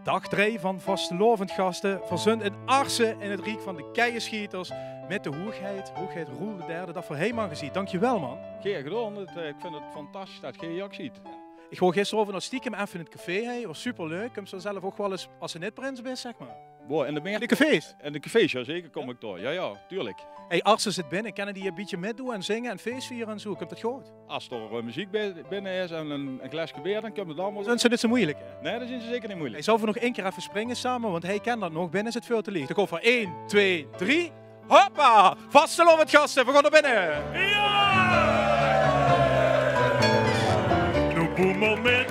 Dag 3 van vastelovend gasten verzund in Arsen in het riek van de keienschieters met de hoogheid Roel de derde dat voor helemaal gezien. Dankjewel man. Geen gedaan, ik vind het fantastisch dat je ook ziet. Ik hoor gisteren nog stiekem even in het café, het was superleuk. Ik heb zo zelf ook wel eens als een netprins bent, zeg maar. Boah, in De cafés? In de cafés, ja zeker kom ik door. Ja, tuurlijk. Hey, Arsen zit binnen, kennen die een beetje meedoen en zingen en feestvieren en zo, ik heb dat gehoord. Als er muziek binnen is en een glaasje bier, dan kunnen we het allemaal... Zijn ze dit zo moeilijk? Hè? Nee, dat zijn ze zeker niet moeilijk. Hij zal voor nog één keer even springen samen, want hij kent dat nog, binnen is het veel te licht. Ik hoor van 1, 2, 3, hoppa! Vastelovend gasten, we gaan naar binnen! Nu boemel met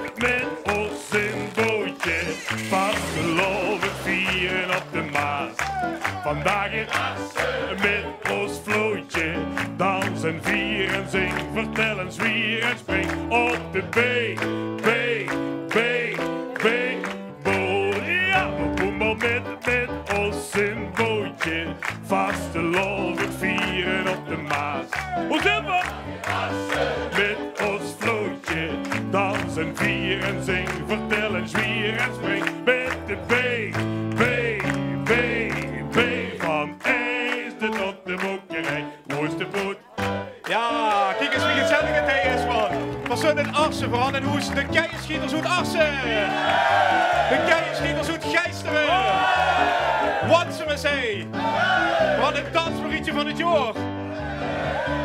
ons in bootje, vastelovend vieren op de Maas. Vandaag in Assen met ons vlootje, dansen, vieren, zing, vertellen, zwieren en spring op de B, boot. Ja, we boemel met ons in bootje, vastelovend vieren op de Maas. Hoe zijn we? Met ons vlootje, dansen, vieren, zing, vertellen, zwieren en spring met de B, van Eesden tot de Mokerij. Hoe is de boot? Ja, kijk eens wie gezellig het hij is, man. Verzund in Arsen, vooral in Hoes, de keienschieters uit Arsen. De keienschieters uit Geisteren. Wat ze me zei. Wat een dansmarietje van het jaar.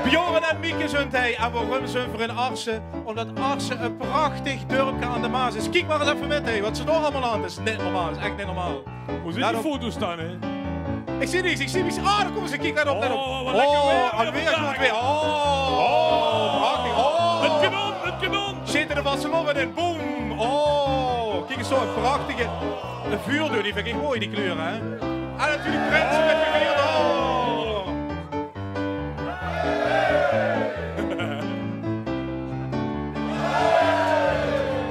Bjorn en Mieke zijn hij en waarom zijn we in Arsen? Omdat Arsen een prachtig dorpje aan de Maas is. Kijk maar eens even met, wat ze daar allemaal aan. Dat is niet normaal, dat is echt niet normaal. Hoe zit die foto's staan, hè? Ik zie niks. Ah, daar komen ze, kijk net op, net op. Oh, wat lekker weer. Alweer goed weer. Prachtig. Het kanon. Zitten er vastelovend in, boom. Kijk eens zo, een prachtige vuurdeur, die vind ik mooi, die kleuren, hè. En natuurlijk prinsen met geweer.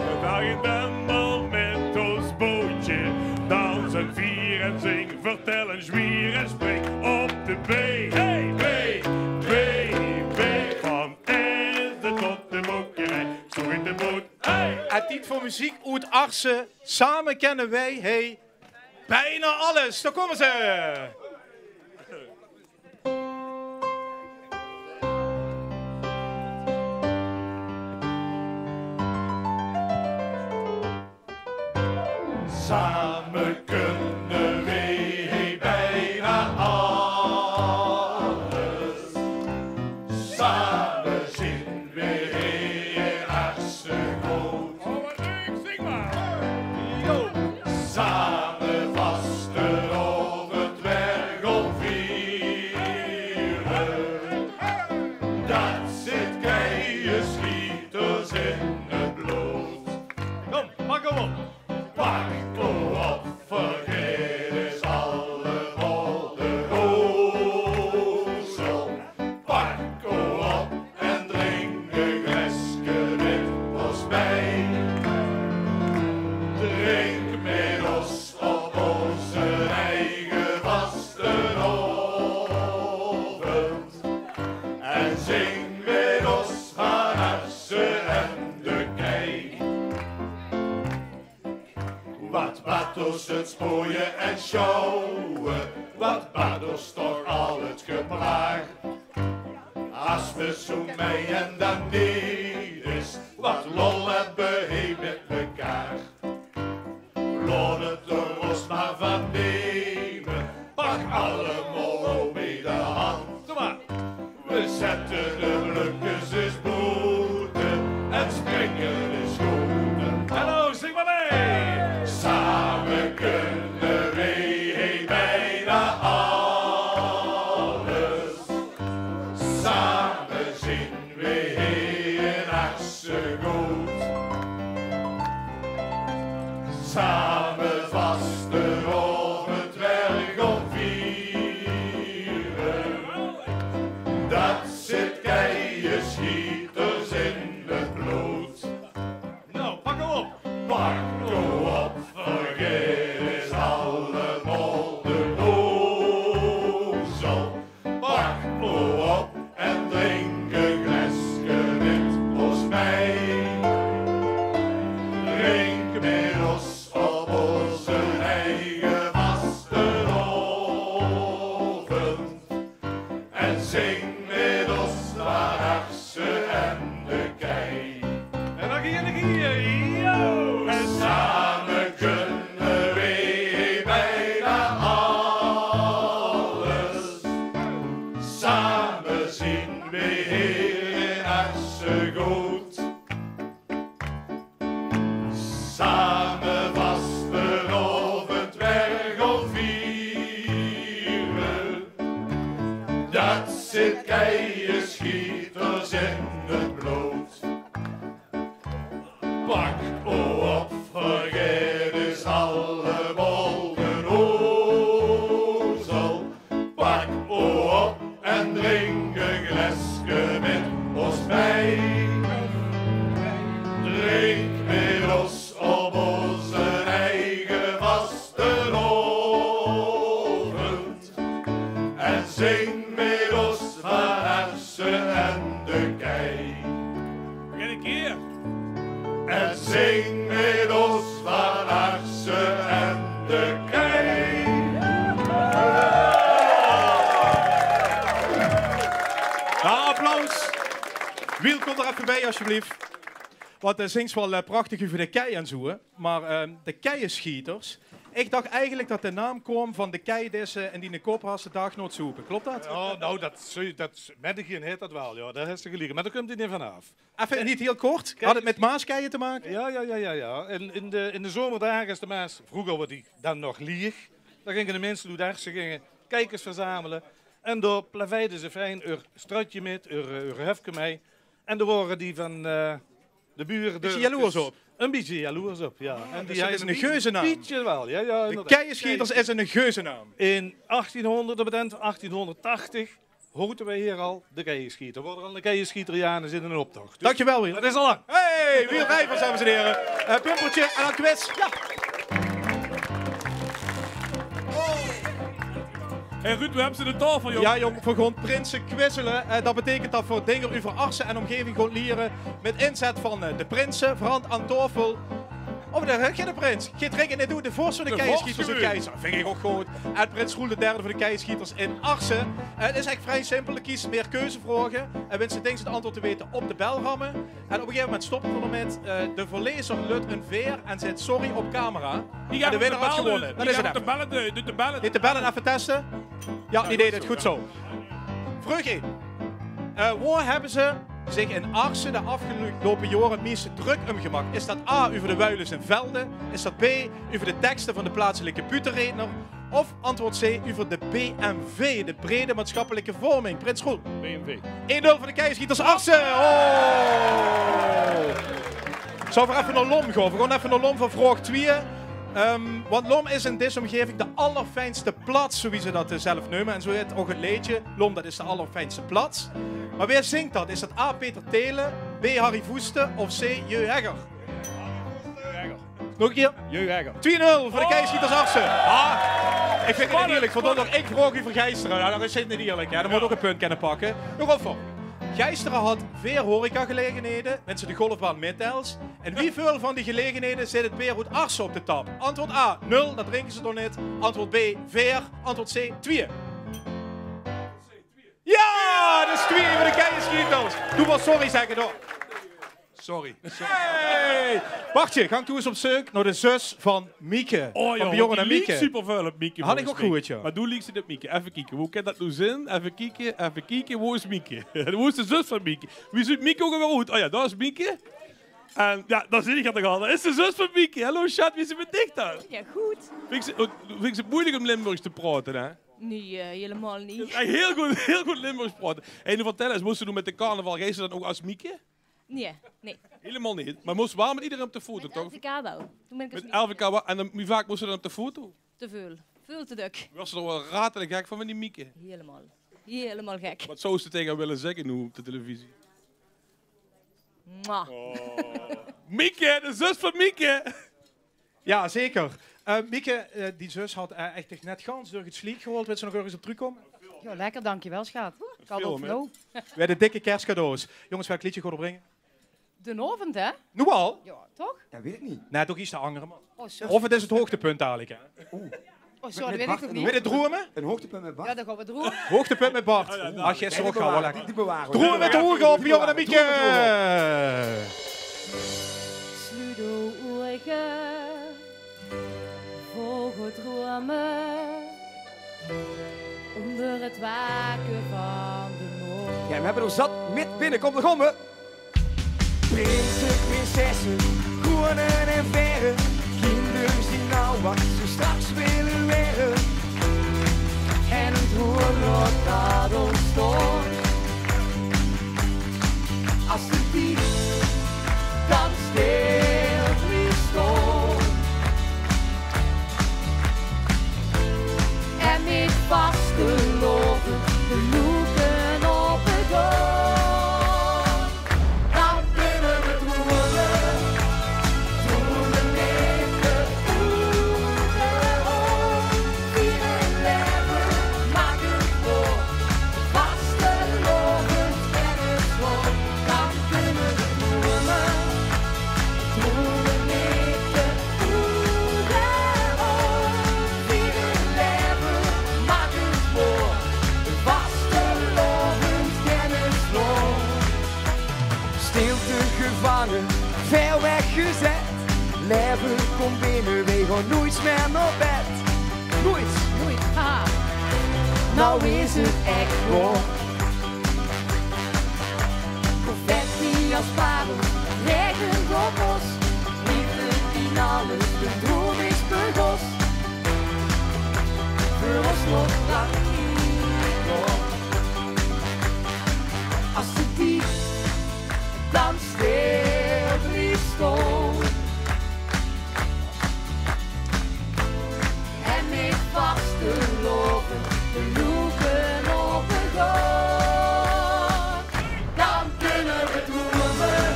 Vandaag in Dendel met ons bootje, dansen, vieren, zing, vertellen, zwier en spring op de B. Van Eesden tot de Mokerij, zo in de boot. Het tijd voor muziek uit Arsen. Samen kennen wij, bijna alles. Daar komen ze. Samen kunnen wij bijna alles. Samen zien wij in Arsen groot. Oh, wat leuk, zing maar. Yo. Samen vastelovend werk vieren. Dat zit keienschieters in het bloed. Kom, pak hem op. Pak op, vergeet eens allemaal de ozel. Pak op en drink een glaasje met ons bij. Drink met ons op onze eigen vastelovend. En zing met ons van Arsen en de kei. Wat battles het spooien en sjouwen, wat battles toch al het gepraat. Als we zo mee en dan niet is, wat lol hebben we met elkaar. Laat het er los maar van nemen, pak allemaal bij de hand. Kom maar. We zetten de blukkers eens boeten en springen de schoenen. Hallo, zing maar mee! Samen kunnen wij bijna alles. Samen zien wij in Arsen goed. Samen vastelovend werk vieren. Dat zit keienschieters in het bloed. Nou, pak hem op. Pak hem op, vergeet eens allemaal de ozel. Pak hem op en drink een glaasje met ons bij. Drink met ons op op, vergeet is allemaal de ozel. Pak op en drink een glasje met ons bij. Drink met ons op onze eigen vastenavond. En zing met ons van Assen en de kei. Begin een keer. En zing met ons van Assen en de kei. Ja, applaus. Wiel, kom er even bij alsjeblieft. Want het zingt wel prachtig over de kei en zo, hè. Maar de keienschieters. Ik dacht eigenlijk dat de naam kwam van de keidissen en die in de koperhasse dagnoot soepen. Klopt dat? Ja, nou, dat Meddigien heet dat wel, ja. Daar is te geliegen. Maar daar komt hij niet vanaf. Even niet heel kort. Had het met maaskeien te maken? Ja. In de zomerdagen is de Maas, vroeger was die dan nog lieg. Dan gingen de mensen doen daar, ze gingen kijkers verzamelen. En daar plaveiden ze fijn een strutje met, een hefke mee. En dan waren die van de buren... Is je jaloers op? Een beetje jaloers op, ja. En Dus dat is een geuzennaam. Een beetje wel, ja. De keienschieters is een geuzennaam. In 1880 hoorden wij hier al de keienschieter. Worden al de keienschieterianen zitten in een optocht. Dus Dankjewel, Wiel. dat is al lang. Hey, Wiel Rijvers, dames en heren. Pumpertje en dan quiz. Ja. En Ruud, we hebben ze de tafel, joh. Ja, jong, voor gewoon prinsen quizzelen. Dat betekent dat voor dingen over Arsen en omgeving gewoon leren. Met inzet van de prinsen, verhand aan tafel. Of de prins. Geet Rick en dit doet de vorst van de keienschieters in Keizer. Vind ik ook goed. En prins Roel de derde voor de keienschieters in Arsen. Het is echt vrij simpel. Je kiest meer keuzevragen. En wens je denkt het antwoord te weten op de bel rammen. En op een gegeven moment stoppen we ermee. De verlezer lukt een veer en zet sorry op camera. En de winnaar had gewonnen. Dat is het even. Doe de bellen. Dit de bellen even testen? Ja, die deed het goed zo. Vraag 1. Waar hebben ze zich in Arsen de afgelopen jaren meest druk om gemaakt? Is dat A, over de wuilens en velden? Is dat B, over de teksten van de plaatselijke puterredner? Of antwoord C, over de BMV, de brede maatschappelijke vorming? Prins Roel. BMW. 1-0 voor de keienschieters Arsen. Oh! Zou we even naar Lom gaan? We gaan even naar Lom voor vraag 2. Want Lom is in deze omgeving de allerfijnste plaats, zoals ze dat zelf noemen. En zo heet ook het liedje. Lom, dat is de allerfijnste plaats. Maar wie zingt dat? Is dat A. Peter Telen, B. Harry Voeste of C. Jeu Hegger? Nog een keer? Jeu Hegger. 2-0 voor de keienschieters Arsen. Ik vind het niet eerlijk. Vandaar dat ik vraag u voor Gijsteren. Nou, dat is niet eerlijk. Hè. Dan moet ook een punt kunnen pakken. Nog op voor. Gijsteren had 4 horecagelegenheden, mensen de golfbaan Middels. En wieveel van die gelegenheden zit het Beerhoed Arsen op de tap? Antwoord A, 0, dat drinken ze toch niet. Antwoord B, 4. Antwoord C, 2. Ja, dat is 2 voor de keienschieters. Doe maar sorry zeggen door. Sorry. Hey! Wachtje, ga ik toe eens op zoek naar de zus van Mieke. Van Bjorn en Mieke. Super veel op Mieke. Had ik ook goed, ja. Maar doe liek ze op Mieke. Even kijken. Hoe kan dat nou zijn? Even kijken. Waar is Mieke? Hoe is de zus van Mieke? Wie ziet Mieke ook alweer uit? Oh ja, daar is Mieke. En ja, dat zie ik toch al. Dat is de zus van Mieke. Hallo schat, wie is het dicht dan? Ja, goed. Vind je het moeilijk om Limburgs te praten, hè? Nee, helemaal niet. Heel goed Limburgs praten. En nu vertel eens, moest je doen met de carnaval? Geef ze dan ook als Mieke? Nee. Helemaal niet. Maar moest wel met iedereen op de foto, Met toch? LVK wel. Toen ben ik Met dus LVK wel. En dan, hoe vaak moest ze dan op de foto? te veel. Veel te druk. Was ze er wel ratelijk gek van met die Mieke? Helemaal gek. Wat zou ze tegen haar willen zeggen nu op de televisie? Mwah. Mieke, de zus van Mieke! Ja, zeker. Mieke, die zus had echt net gans door het sliek gehoord. Wil ze nog ergens op terugkomen? Ja, lekker, dankjewel, schat. Kan op hè? flow. Wij de dikke kerstcadeaus. Jongens, welk liedje gaan we brengen? De avond, hè? Nu al? Ja, toch? Dat weet ik niet. Nee, toch iets te angeren, man. Oh, sorry. Of het is het hoogtepunt dadelijk, hè? Oh, sorry, dat weet ik toch Wil niet? je dit dromen? Een hoogtepunt met Bart. Ja, dan gaan we het doen. Hoogtepunt met Bart. Ach, gisteren ook gaan we lekker. Die bewaren we. Dromen met de hoeren op, Bjorn en Mieke! Sludo oorge, vogeltromen, onder het waken van de morgen. Ja, we hebben er zat met binnen. Kom, daar komen we. Prinsen, prinsessen, koningen en verren. Kinderen zien nou wat ze straks willen werden. En het oorlog dat ontstond. Als de dief dan steelt wie leven komt binnen, we gaan nooit meer naar bed. Nooit. Nooit. Haha. Nou is het echt waar. Confetti als parel, regent op ons. Liefde in alles, de droom is begos. Voor ons nog prachtig. Als de diep dan stil liefst stond. En ik vast te lopen, de loeken op de grond. Dan kunnen we dromen,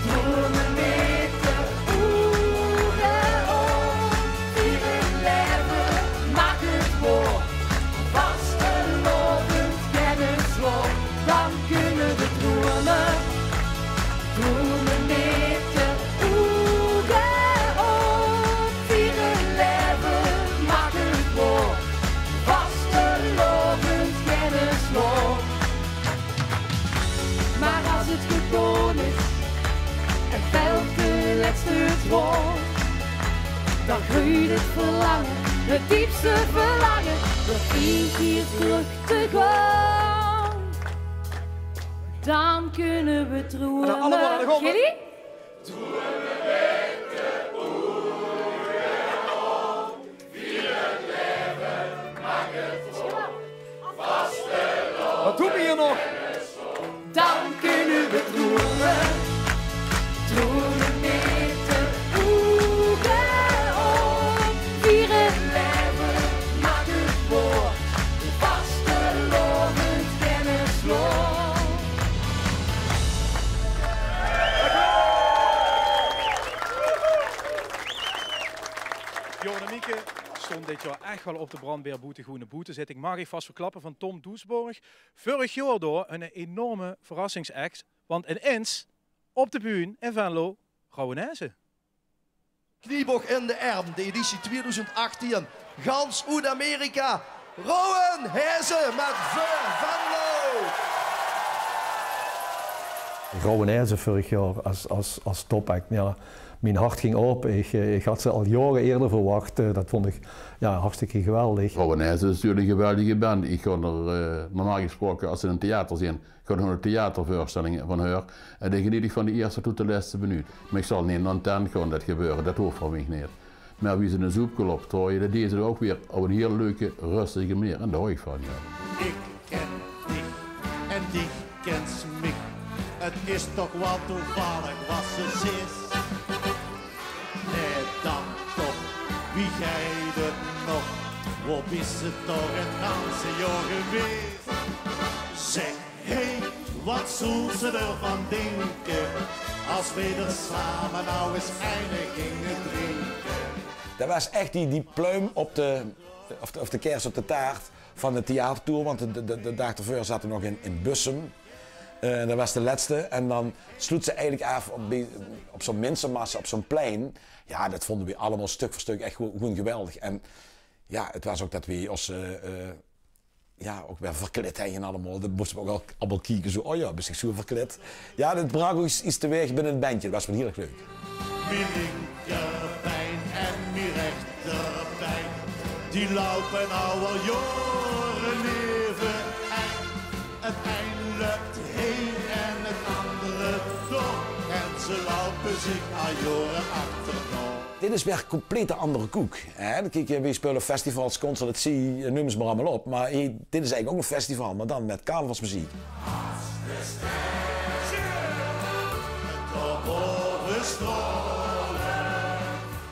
dromen met de ogen om. Vieren leven, maak het voor, vastelovend kennisloop. Dan kunnen we dromen, dromen met de ogen om. Vieren leven, maak het voor, vastelovend kennisloop. Maar als het gekomen is en veld de laatste woord, dan groeit het verlangen, het diepste verlangen, door 1 keer terug te gaan. Dan kunnen we dromen. dan allemaal naar de gong, hè? Gilly? Wat doen we hier nog? Dan kunnen we dromen, dromen met de ogen om. Vieren leven, maak het voor, vastelovend kennisloop. Johan en Mieke stond dit jaar echt wel op de brandweerboete Groene Boete. Zit ik mag ik vast verklappen van Tom Doesborg. Vorig jaar door een enorme verrassingsact. Want in Ins, op de bühne in Venlo, Rauwenese. Kniebog in de arm, de editie 2018. Gans Oud-Amerika, Rauwenese met Venlo. Rauwenese vorig jaar als topact. Ja, mijn hart ging op. Ik had ze al jaren eerder verwacht. Dat vond ik hartstikke geweldig. Rauwenese is natuurlijk een geweldige band. Ik ga er normaal gesproken, als ze in een theater zijn, ga ik naar een theatervoorstelling van haar. En dan geniet ik van de eerste tot de laatste minuut. Maar ik zal niet aan de tent gaan dat gebeuren, dat hoeft voor mij niet. Maar wie ze een zoep klopt, dat deed ze ook weer op een heel leuke, rustige manier. En daar hou ik van. Ja. Ik ken dich en die kent mij. Het is toch wel toevallig wat ze is. Nee, dan toch, wie gij het nog? Waar is het toch het ganse jaar geweest? Zeg, hé, wat zult ze ervan denken? Als we er samen nou eens eindig gingen drinken. Dat was echt die pluim op de kers op de taart van de theatertour. Want de dag ervoor zaten we nog in Bussum. Dat was de laatste. En dan sloot ze eigenlijk af op zo'n mensenmassa, op zo'n plein. Ja, dat vonden we allemaal stuk voor stuk echt gewoon geweldig. En ja, het was ook dat we ons ook weer verkleed en allemaal. Dat moesten we ook allemaal kijken. Zo, oh ja, ben ik zo verkleed. Ja, dat bracht ook iets teweeg binnen het bandje. Dat was wel heel erg leuk. Mijn linkerpijn en mijn rechterpijn, die lopen nou al jaren leven. En het een loopt heen en het andere door. En ze lopen zich al jaren achterna. Dit is weer een complete andere koek. Hè? Kijk, we spelen festivals, concerts, noem ze maar allemaal op. Maar dit is eigenlijk ook een festival, maar dan met carnavalsmuziek.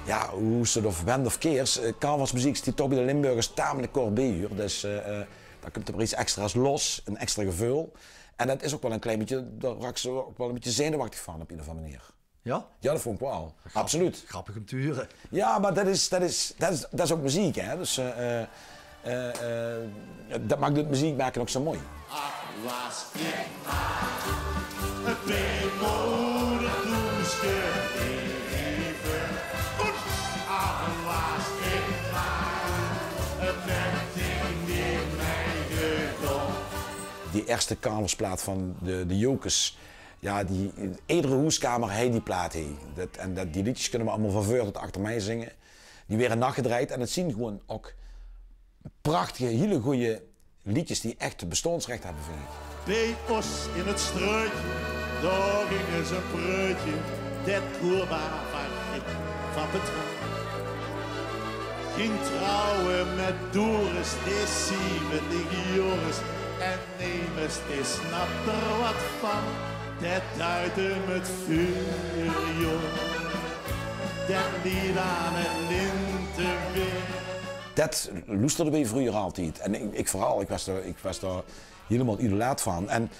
Ja, hoe ze het of wend of keers, carnavalsmuziek zit toch bij de Limburgers tamelijk kort bij uur. Dus dan komt er weer iets extra's los, een extra gevul. En dat is ook wel een klein beetje, daar raak ze ook wel een beetje zenuwachtig van op een of andere manier. Ja? Ja, dat vond ik wel. Absoluut. Grappig om te huren. Ja, maar dat is ook muziek, hè. Dus dat maakt het muziek maken ook zo mooi. Was ik maar het weemoedig toeschreven. Was ik maar het net in mij gedaan. Die eerste carnavalsplaat van de Jokers, ja, iedere hoeskamer heeft die plaat heen. Die liedjes kunnen we allemaal van voor tot achter mij zingen. Die weer een nacht gedraaid en het zien gewoon ook prachtige, hele goede liedjes die echt bestaansrecht hebben, vind ik. Bij ons in het struitje, daar ging ze een preutje, dat koerbaar van het ging trouwen met Doris, die 70 Joris. En Nemes, die snapt er wat van, dat duidt met vuur, joh. Dat lied aan het lintenweer. Dat luisterde wij vroeger altijd. En ik vooral, ik was daar helemaal idolaat van. En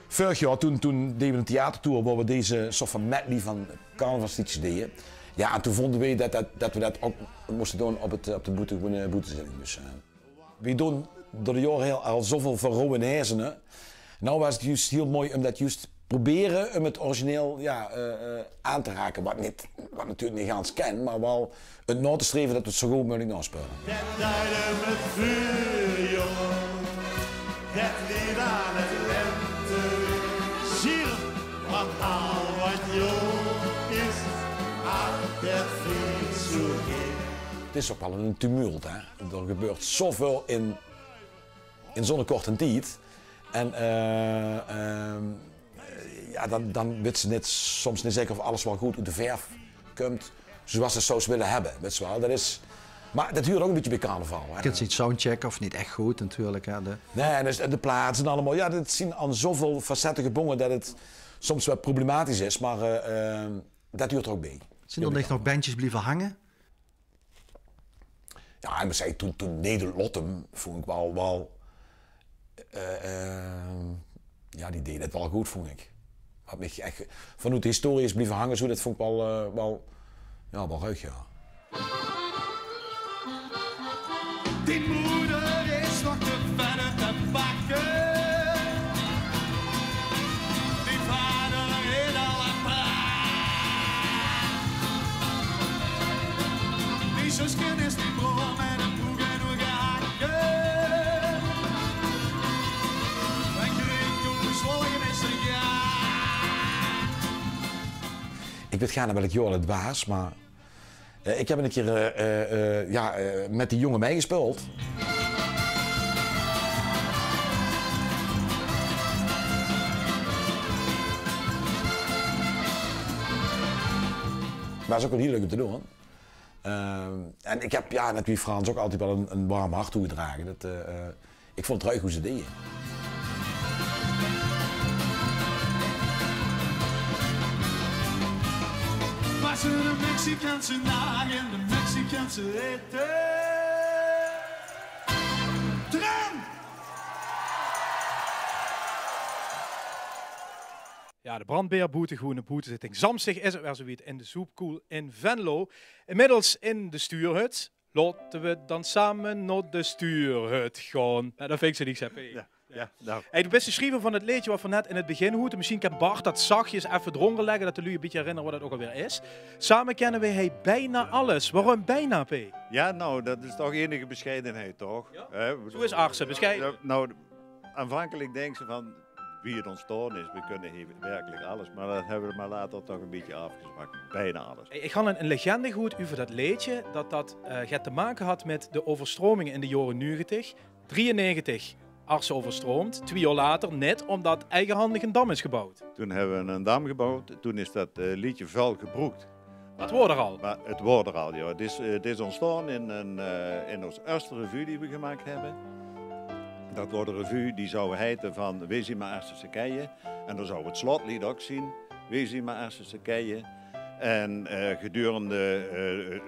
vorig jaar, toen deden we een theatertour waar we deze soort van medley van carnavalsliedjes deden. Ja, en toen vonden wij dat we dat ook moesten doen op de boetezitting. Dus we doen door de jaren al zoveel van Rowan Hezen. Nou was het juist heel mooi om dat juist proberen om het origineel aan te raken. Wat natuurlijk niet ganz ken, maar wel het na te streven dat we het zo goed mogelijk naspelen. Dat duiden met vuur, jongen. Dat lied aan het lente. Ziel, want al wat jong is, altijd vriend zo gek. Het is ook wel een tumult, hè. Er gebeurt zoveel in zo'n korte tijd. En dan weet ze soms niet zeker of alles wel goed uit de verf komt zoals ze zou willen hebben. Weet je wel. Maar dat huurt ook een beetje bij carnaval. Je kunt niet soundchecken of niet echt goed natuurlijk. Hè, Nee, en de plaatsen en allemaal. Ja, dat zien aan zoveel facetten gebonden dat het soms wel problematisch is, maar dat huurt er ook bij. Zijn er nog bandjes blijven hangen? Ja, en we zei toen Nederlottem vond ik wel ja, die deed het wel goed, vond ik. Wat mij echt vanuit de historie is blijven hangen, zo, dat vond ik wel ruig, ja. Die moeder is nog te verder te bakken. Die vader in alle praat. Die zusken is die broer met een broek en hoe gehakken. En Gringo zwolgen is een ja. Ik weet gaarne welk jaar het was, maar ik heb een keer met die jongen meegespeeld. Was ook wel heel leuk om te doen. En ik heb natuurlijk Frans ook altijd wel een warm hart toegedragen. Ik vond het leuk hoe ze deden. Was er een Mexicaanse naag en de Mexicaanse eten? Tram! Ja, de brandbeerboete, groene boetezitting. Samstig is het weer zoiets in de soepkoel in Venlo. Inmiddels in de stuurhut. Laten we dan samen naar de stuurhut gaan. Nou, dat vind ik ze niet, Seppe. Ja, nou. Hey, de beste schrijver van het liedje wat we net in het begin hoorden. Misschien kan Bart dat zachtjes even eronder leggen, dat de lui een beetje herinneren wat het ook alweer is. Samen kennen wij bijna alles. Waarom bijna, P? Ja, nou, dat is toch enige bescheidenheid, toch? Ja? Zo is Arsen, bescheiden. Ja, nou, aanvankelijk denken ze van wie het ontstaan is, we kunnen hier werkelijk alles. Maar dat hebben we maar later toch een beetje afgezwakt. Bijna alles. Hey, ik ga een legende goed over dat liedje, dat gaat te maken had met de overstromingen in de jaren 90. 93. Arsen overstroomd, 2 jaar later net omdat eigenhandig een dam is gebouwd. Toen hebben we een dam gebouwd, toen is dat liedje vuil gebroekt. Het wordt er al? Maar het wordt er al, ja. Het is ontstaan in onze eerste revue die we gemaakt hebben. Dat wordt een revue die zou heten van Wees maar Arsense Keien. En dan zou het slotlied ook zien, Wees maar Arsense Keien. En gedurende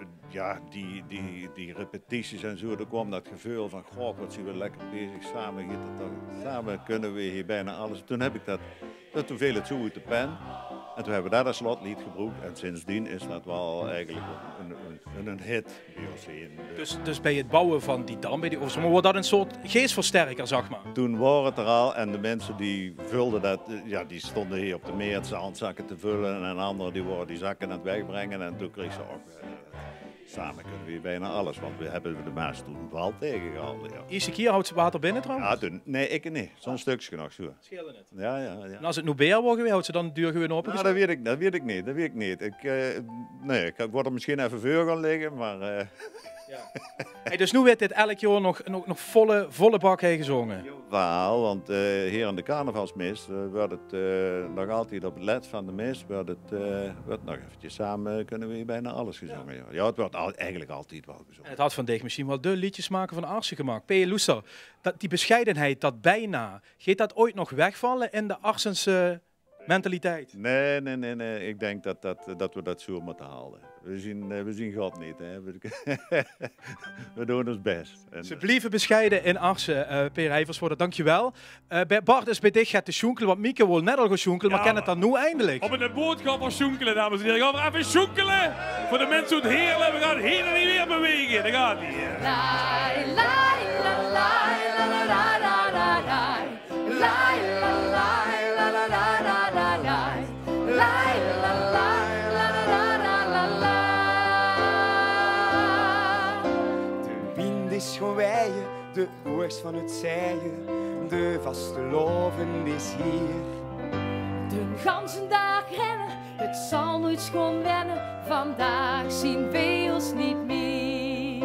die repetities en zo, er kwam dat gevoel van, god, wat zijn we lekker bezig, samen kunnen we hier bijna alles. Toen heb ik toen viel het zo uit de pen. En toen hebben we daar dat slotlied gebruikt en sindsdien is dat wel eigenlijk een hit bij ons. Dus bij het bouwen van die dam, bij die overstroming, wordt dat een soort geestversterker, zeg maar? Toen waren het er al en de mensen die vulden dat, die stonden hier op de meer zandzakken te vullen en anderen die zakken aan het wegbrengen en toen kreeg ze ook samen kunnen we bijna alles. Want we hebben de Maas toen wel tegengehouden. Ja. Eerste keer houdt ze water binnen trouwens? Ja, toen, nee, ik niet. Zo'n stukje nog zo. Scheelde het? Ja. En als het nu beer wordt, houdt ze dan de deur gewoon open? Nou, dat weet ik niet. Ik word er misschien even voor gaan liggen, maar... Hey, dus nu werd dit elk jaar nog volle bak heen gezongen? Wel, want hier aan de carnavalsmis wordt het nog altijd op het let van de mis, wordt nog eventjes samen kunnen we hier bijna alles gezongen. Ja, het wordt eigenlijk altijd wel gezongen. En het had van Deeg misschien wel de liedjes maken van Arsen gemaakt. P.J. Loester, die bescheidenheid, dat bijna, gaat dat ooit nog wegvallen in de Arsense mentaliteit? Nee. Ik denk dat we dat zo moeten halen. We zien God niet. Hè. We doen ons best. Ze blijven bescheiden in Arsen, Peer Heijversvoorde, dankjewel. Bart is bij dich gaat te sjoenkelen, want Mieke wil net al gaan sjoenkelen, maar kan het dan nu eindelijk? Op een boot gaan we sjoenkelen, dames en heren. Gaan we even sjoenkelen. Voor de mensen uit Heerlen, we gaan heen en weer bewegen. Dat gaat niet. Is gewoon weien, de oors van het zeien, de vaste loven is hier. De ganse dag rennen, het zal nooit schoon wennen, vandaag zien we ons niet meer.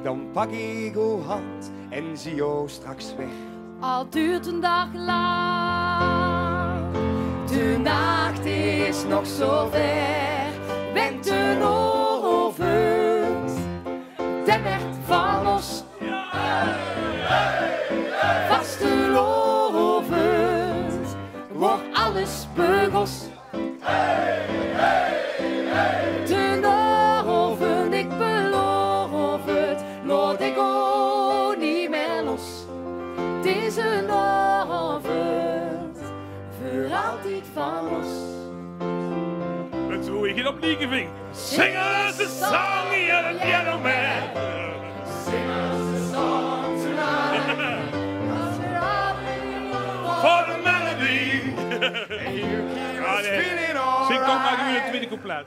Dan pak ik uw hand en zie jou straks weg. Al duurt een dag lang, de nacht is nog zo ver, bent de ovend, de werd van ons. Vastelovend wordt alles beugels. De norven, ik beloof het, laat ik ook niet meer los. Deze norven, voor altijd van ons. Met zo ik het op Liekeving. Sing us a song, you're the yellow man. Sing us a song tonight. For the melody. Zing toch maar nu het tweede couplet.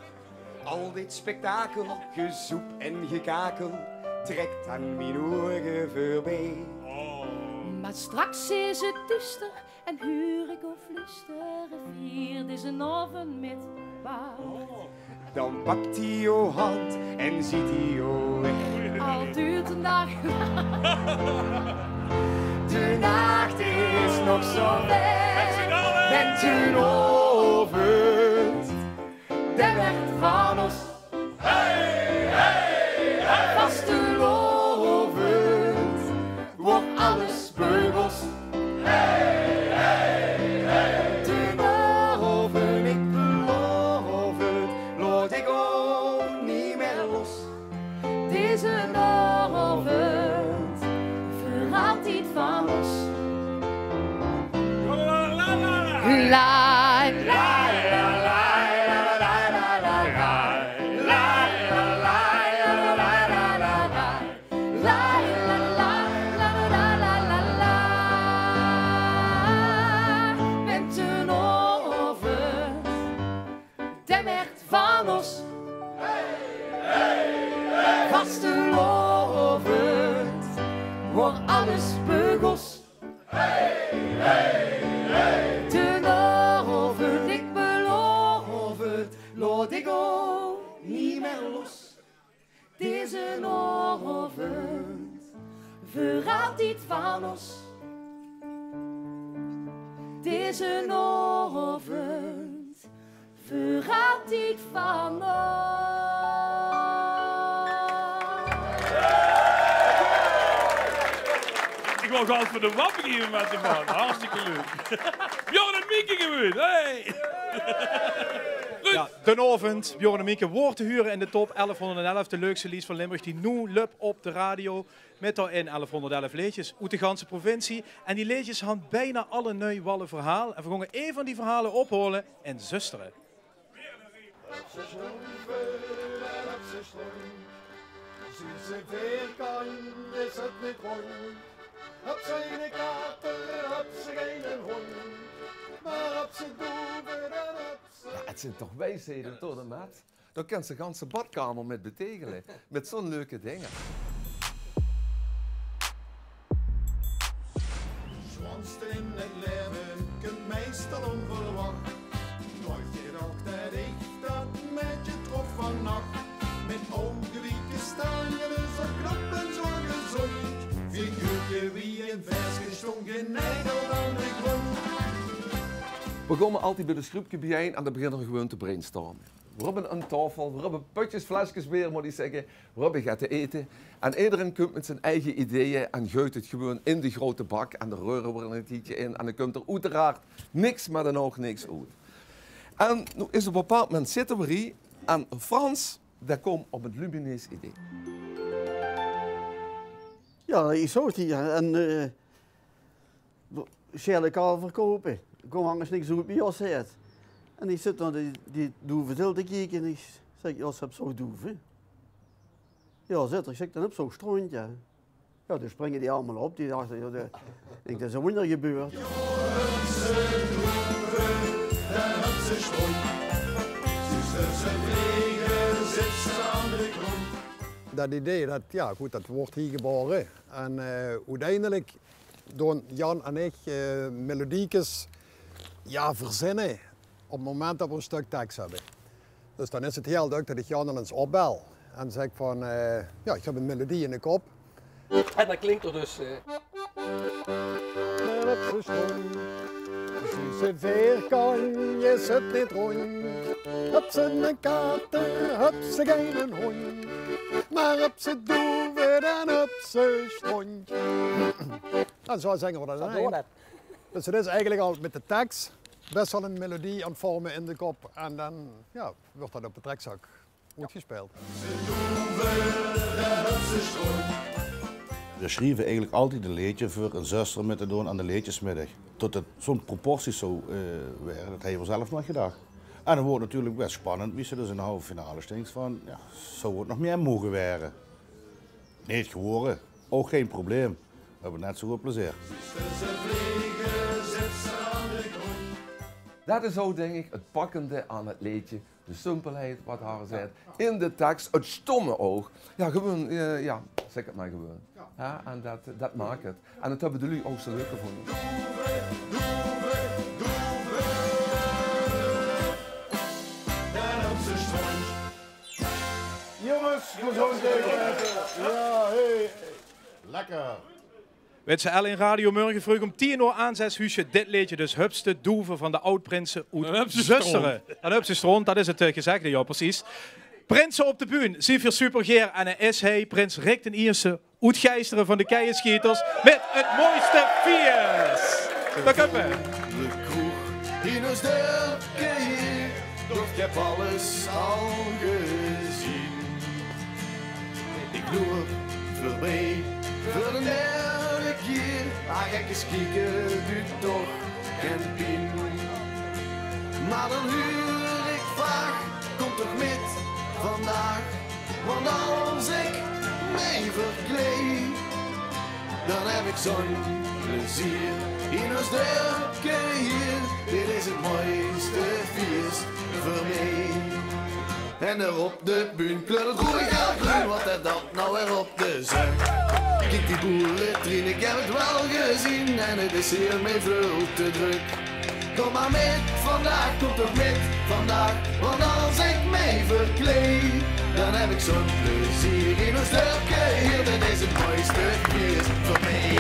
Al dit spektakel, gezoep en gekakel, trekt aan mijn oren voorbij. Maar straks is het duister en huur ik of flusteren, vier is een oven met bouw. Dan pakt hij jouw hand en ziet hij jou weg. Al duurt een dag de nacht is nog zo ver. Bent u ovend, de werd van ons. Vastelovend, wordt alles beugels. De norven, ik beloof het, laat ik ook niet meer los. deze norvend, voor altijd van ons. La la Vastelovend, wordt alles beugels. De norven, ik beloof het, laat ik ook niet meer los. Deze norven, verraadt niet van ons. Deze norven, verraadt niet van ons. Ik wou gans voor de wappen geven met de man. Hartstikke leuk. Bjorn en Mieke gewoon. Hey. Ja, de Novend, Bjorn en Mieke, woord te huren in de top 1111. De leukste lied van Limburg die nu lup op de radio. Met daarin 1111 liedjes uit de ganse provincie. En die liedjes hadden bijna alle nieuw wallen verhaal. En we gaan een van die verhalen opholen en zusteren. Sinds een veerkan is het niet rond. Op zijn kater, op zijn hond. Maar op zijn doeven en op zijn... Ja, het zijn toch wijsheden, toch, de maat? dan kan ze de ganse badkamer met betegelen. Met zo'n leuke dingen. Zwanst in het leven, kunt meestal onverwacht. Nooit gedacht dat ik dat met je trof vannacht. Met ongewiekte stangen, zo knap en zo gezond. Figuurtje wie een vers gestonken, nagel aan de grond. We komen altijd bij de schroepje bijeen en dan beginnen we gewoon te brainstormen. We hebben een tafel, we hebben putjes, flesjes weer, moet ik zeggen. We hebben gaat te eten. En iedereen komt met zijn eigen ideeën en gooit het gewoon in de grote bak. En de reuren worden een tietje in. En dan komt er uiteraard niks, maar dan ook niks uit. En nu is op een bepaald moment zitten we hier. En Frans, daar komt op het lumineus idee. Ja, ik zou het hier. En Sherlock al verkopen. Ik kom hangens niks uit bij Jos uit. En ik zit naar die doeven til te kijken en ik zeg, Jos, heb zo'n doeven? Ja, zit er. Ik zeg, dan heb zo'n stroontje. Ja, dan springen die allemaal op. Die dachten, ja, ik denk, dat is een wonder gebeurd. Dat idee, dat wordt hier geboren. En uiteindelijk door Jan en ik melodiekjes verzinnen op het moment dat we een stuk tekst hebben. Dus dan is het heel leuk dat ik Jan eens opbel en zeg van, ik heb een melodie in de kop. En dan klinkt er dus... Ze veerkan, je zit niet rond. Heb ze een kater, heb ze geen hond. Maar heb ze doeven, dan heb ze stront. En zo zingen we dat dan. Dus het is eigenlijk al met de tekst best wel een melodie aan het vormen in de kop. En dan wordt dat op de trekzak uitgespeeld. We schreven eigenlijk altijd een liedje voor een zuster met te doen aan de liedjesmiddag. Tot het zo'n proporties zo werden, dat hebben we zelf nog gedacht. En dan wordt het natuurlijk best spannend wie ze dus in de halve finale stinkt van, zou het nog meer mogen werden? Niet geworden, ook geen probleem. We hebben net zo goed plezier. Dat is zo denk ik het pakkende aan het liedje. De simpelheid, wat haar zegt. In de tekst, het stomme oog. Ja, gewoon, zeg het maar gewoon. Ja, en dat maakt het. En dat hebben jullie ook zo leuk gevonden. Jongens, gezondheid. Ja, hey. Lekker. Weet ze in Radio Murgen vroeg om 10 uur aan 6 huisje dit liedje. Dus Hupste Doeven van de oud-prinsen uit Zusteren. En Hupste Stront, dat is het gezegde, ja precies. Prinsen op de bühne, Sivir Supergeer en een is hij, prins Rick den Ierse, uit Geisteren van de Keienschieters met het mooiste viers. Daar komt we. De kroeg in ons dorpje hier, doch ik heb alles al gezien. Ik loop voorbij voor de derde keer, maar gek eens kijken doet toch geen pijn. Maar dan huur ik vaak, kom toch met vandaag, want als ik mij verkleed, dan heb ik zo'n plezier. In ons dorpje hier, dit is het mooiste feest voor mij. En er op de bühne kleurt het roerig al groen, wat er dat nou weer op de zon. Kijk die boerentrien, ik heb het wel gezien en het is hier mee veel te druk. Kom maar met vandaag, kom toch met vandaag, want als ik mij verkleed, dan heb ik zo'n plezier. In ons dorpje hier, dit is het mooiste feest voor mij.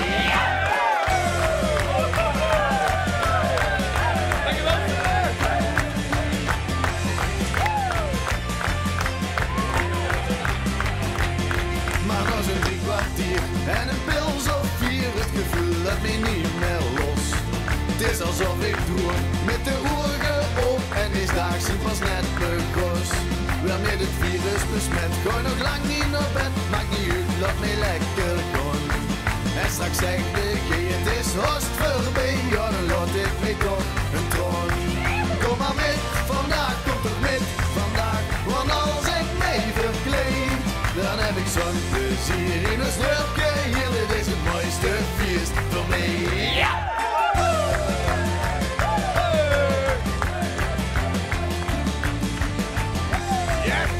En een pils of 4, het gevoel dat me niet meer los. Het is alsof ik door met de ogen op en is daags pas net bekost. Wanneer het virus besmet, gooi nog lang niet naar bed. Maakt niet uit, laat me lekker gaan. En straks zeg ik, het is host voorbij, ja dan laat ik me toch een troon. Kom maar met, vandaag komt toch met, vandaag, want als ik mij verkleed, dan heb ik zo'n plezier in een dorpje hier, dit is het mooiste feest voor mij. Ja! Yeah!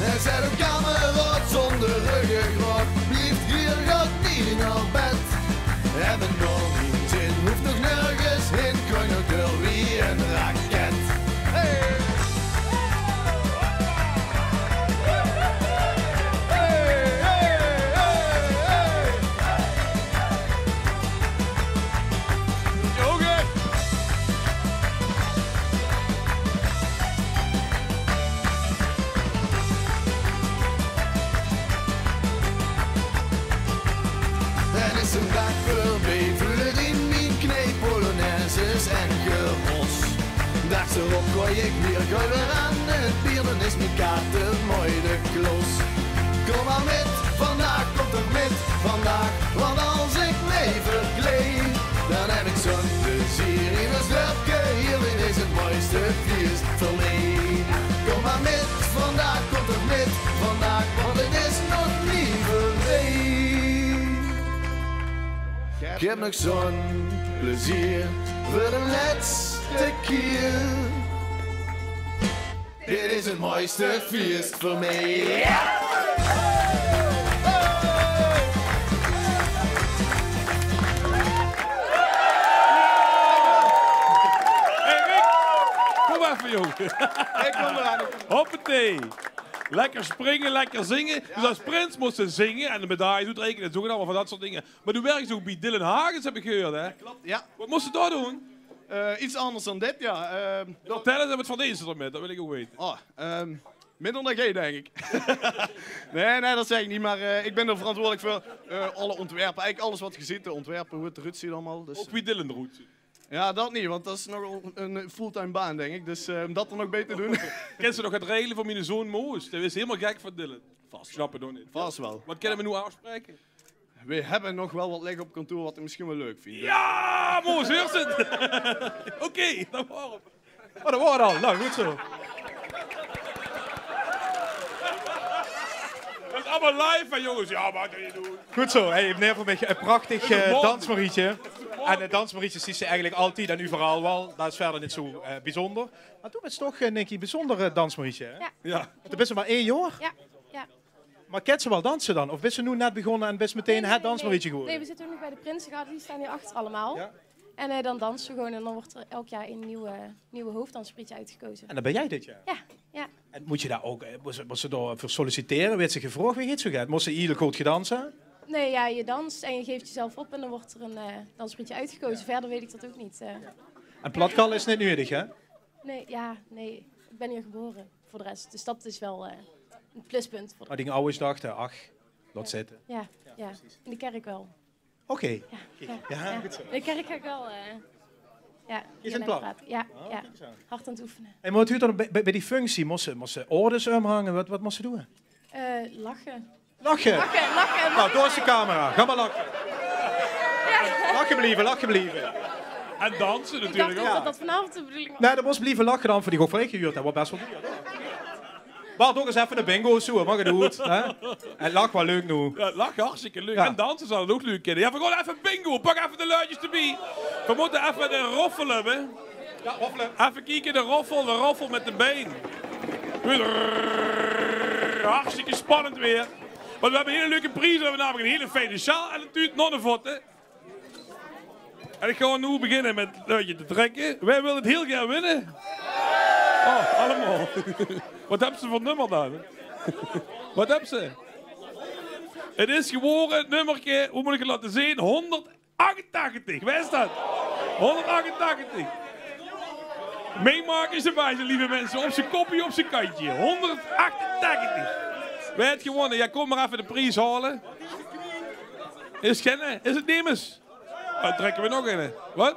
En zet op kamerot zonder ruggengraat. Blijft hier, gaat niet naar bed. Hebben nog niet zin, hoeft nog nergens heen. Kan nog door wie een raket. Hey! Een dag voorbij, vullen in mijn knee, polonaises en gemors. Dags erop gooi ik weer gauw weer aan het bier, dan is mijn kaart mooi de klos. Kom maar met, vandaag komt het met, vandaag, want als ik mee verkleed, dan heb ik zo'n plezier in mijn slurpje, hierin is het mooiste feest voor mij. Kom maar met, vandaag komt het met, vandaag, want het is nog niet voorbij. Ik heb nog zo'n plezier voor de laatste keer. Dit is het mooiste feest voor mij. Ja! Hey Rick, kom even jongen. Ik kom eraan. Hoppatee. Lekker springen, lekker zingen. Dus als Prins moest ze zingen en de medaille doet rekenen en zo allemaal van dat soort dingen. Maar nu werkt ze ook bij Dylan Hagens, heb ik gehoord, hè? Klopt, ja. Wat moest ze daar doen? Iets anders dan dit, ja. Vertel eens wat van deze ermee, dat wil ik ook weten. Oh, minder dan jij, denk ik. nee, dat zeg ik niet, maar ik ben er verantwoordelijk voor alle ontwerpen. Eigenlijk alles wat je ziet, de ontwerpen, hoe het eruit ziet allemaal. Dus, ook wie Dylan eruit ziet. Ja, dat niet, want dat is nogal een fulltime baan, denk ik. Dus om dat er nog beter te doen. Ken ze nog het regelen van mijn zoon Moos? Dat is helemaal gek van Dylan. Vast. Ik snap het nog niet. Vast wel. Wat kunnen we nu afspreken? We hebben nog wel wat liggen op kantoor wat ik misschien wel leuk vind. Ja, Moos, hoort het? Oké, dat waren we. Oh, dat waren al. Nou, goed zo. Dat is allemaal live, hè, jongens. Ja, wat kun je doen? Goed zo. Hey, meneer Van Mich, een prachtig dansmarietje. En dansmarietjes die ze eigenlijk altijd en overal wel. Dat is verder niet zo bijzonder. Maar toen was het toch, Nicky, een bijzonder dansmarietje, hè? Ja. Toen ben ze maar 1 jaar. Ja. Ja. Maar kent ze wel dansen dan? Of ben ze nu net begonnen en best meteen het dansmarietje geworden? Nee, we zitten nu nog bij de Prinsengarde, die staan hier achter allemaal. Ja. En dan dansen we gewoon en dan wordt er elk jaar een nieuwe hoofddansmarietje uitgekozen. En dat ben jij dit jaar? Ja, ja. En moet je daar ook, moest ze daar voor solliciteren? Werd ze gevraagd, wie het zo gaat? Moest ze ieder goed gedansen? Nee, ja, je danst en je geeft jezelf op en dan wordt er een dansmarietje uitgekozen. Ja. Verder weet ik dat ook niet. En platkal is niet nodig, hè? Nee. Ik ben hier geboren voor de rest. Dus dat is wel een pluspunt. Voor maar die ouders dachten, ach, laat zitten. Ja. In de kerk wel. Oké. Ja, goed zo. In de kerk ga ik wel... Je bent plat? Ja. Hard aan het oefenen. En wat u dan bij die functie? Moest ze orders omhangen? Wat moest ze doen? Lachen. Lachen? Nou, door is de camera. Ga maar lachen. Ja. Lachen blijven. En dansen natuurlijk ook. Ik dacht dat vanavond de bedoeling was. Nee, dat moest blijven lachen dan voor die ook gehuurd. Dat was best wel duur. Wacht ook eens even de bingo zo, mag het goed. En lach wel leuk nu. Ja, lach hartstikke leuk. Ja. En dansen zal het ook leuk kennen. Ja, we gaan even bingo. Pak even de luidjes erbij. We moeten even de roffel hebben. Ja, roffelen. Even kijken, de roffel met de been. Hartstikke spannend weer. Want we hebben een hele leuke prijs. We hebben namelijk een hele fijne sjaal en natuurlijk nog een voeten. En ik ga nu beginnen met het luidje te trekken. Wij willen het heel graag winnen. Oh, allemaal. Wat hebben ze voor nummer dan? Wat hebben ze? Het is geworden het nummertje, hoe moet ik het laten zien? 188. Waar is dat? 188. Meemaken is erbij, zijn lieve mensen. Op zijn kopje, op zijn kantje. 188. Wij hebben gewonnen. Ja, kom maar even de prijs halen. Is het Nemens? Dan trekken we nog in. Wat?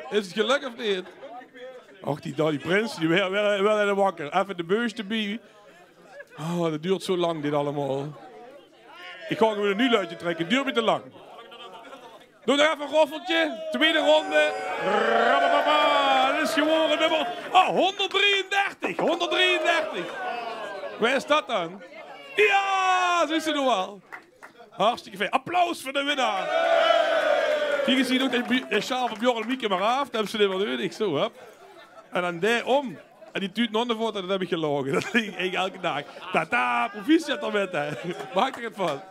Is het geluk of niet? Och, die prins, die wel wakker. Even de beurs erbij. Oh, dat duurt zo lang dit allemaal. Ik ga gewoon een nieuw luidje trekken. Het duurt me te lang. Doe nog even een roffeltje. Tweede ronde. Rabababa. Dat is gewoon een nummer. Oh, 133. 133. Waar is dat dan? Ja, zo is het nog wel. Hartstikke fijn. Applaus voor de winnaar. Hier zie je ook de sjaal van Bjorn en Mieke maar af. Dat hebben ze dit wel nodig. Zo, hè. En dan daarom. En die tuut nonnenvoort, dat heb ik gelogen. Dat ging ik elke dag. Tata, proficiat dan met hè. Maak er het van.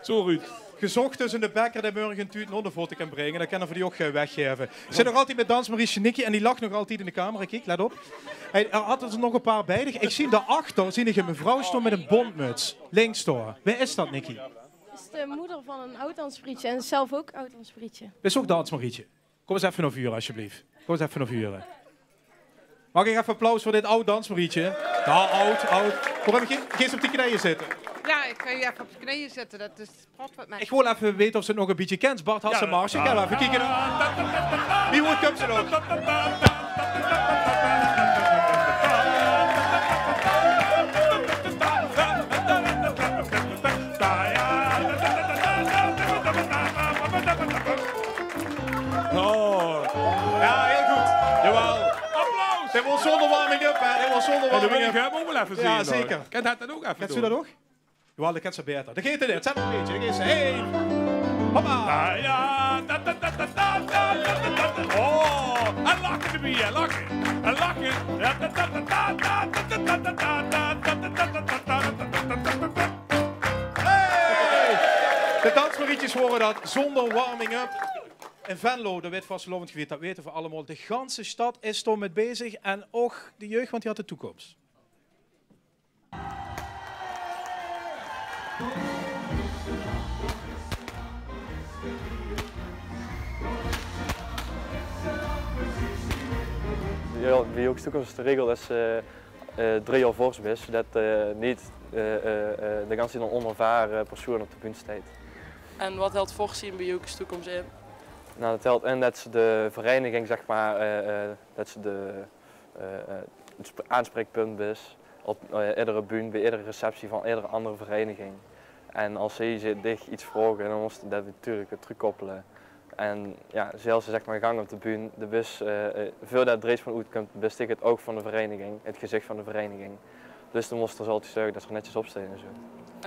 Zo Ruud. Gezocht tussen de bekker dat morgen een tuut nonnenvoort kan brengen. Dan kunnen we die ook weggeven. Ik zit nog altijd met Dansmariesje Nicky en die lacht nog altijd in de camera. Kijk, let op. Hij had er nog een paar bij. Ik zie daarachter zie ik een mevrouw staan met een bondmuts. Links door. Wie is dat, Nicky? Dat is de moeder van een oud-dansprietje en zelf ook oud-dansprietje. Is ook Dansmarietje. Kom eens even naar vuren, alsjeblieft. Kom eens even naar vuren. Mag ik even applaus voor dit oud Dansmarietje? Ja, oud. Kom even, ga eens op die knieën zitten. Ja, ik ga je even op de knieën zetten. Dat is prat wat mij. Ik wil even weten of ze het nog een beetje kent. Bart Hasselmars. Ik ga even kijken. Wie hoort komt ze nog? Ja, heel goed. Jawel. Applaus. Dit was zonder warming-up, hè. Dit was zonder warming-up. Dat wil ik ook wel even zien. Ja, zeker. Kent dat dan ook even Kent u dat ook? Jawel, dat kent ze beter. Dat geeft het niet. Zet nog een beetje. Dat geeft ze. Hey. Hoppa. Oh, en lachen erbij, hè. Lachen. En lachen. Hey. De dansmarietjes horen dat zonder warming-up. In Venlo, de wit vastgelovend gebied, dat weten we allemaal. De ganse stad is er met bezig en ook de jeugd, want die had de toekomst. Ja, bij ook toekomst de regel is 3 jaar voorsbis, zodat niet de ganse onervaren persoon op de bühne staat. En wat helpt voorzien bij Jokers toekomst in? Nou, dat telt in dat ze de vereniging, zeg maar, dat ze het aanspreekpunt is op iedere bühne, bij iedere receptie van iedere andere vereniging. En als ze dich iets vragen, dan moesten dat natuurlijk terugkoppelen. En ja, zelfs zeg maar gang op de bühne, de bus, veel dat drees van uitkomt, bestik het ook van de vereniging, het gezicht van de vereniging. Dus dan moesten ze altijd zorgen dat ze er netjes opstaan en zo.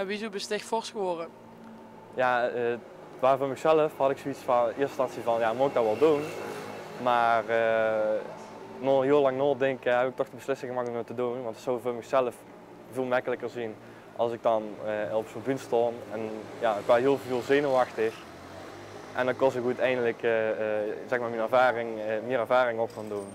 En wie is besticht fors geworden? Ja, waar voor mezelf had ik zoiets van, in eerste instantie van, ja, moet ik dat wel doen? Maar nog heel lang nadenken heb ik toch de beslissing gemaakt om het te doen, want het zou voor mezelf veel makkelijker zien als ik dan op zo'n bühne stond. En ja, ik was heel veel zenuwachtig. En dan kon ik uiteindelijk zeg maar meer ervaring op gaan doen.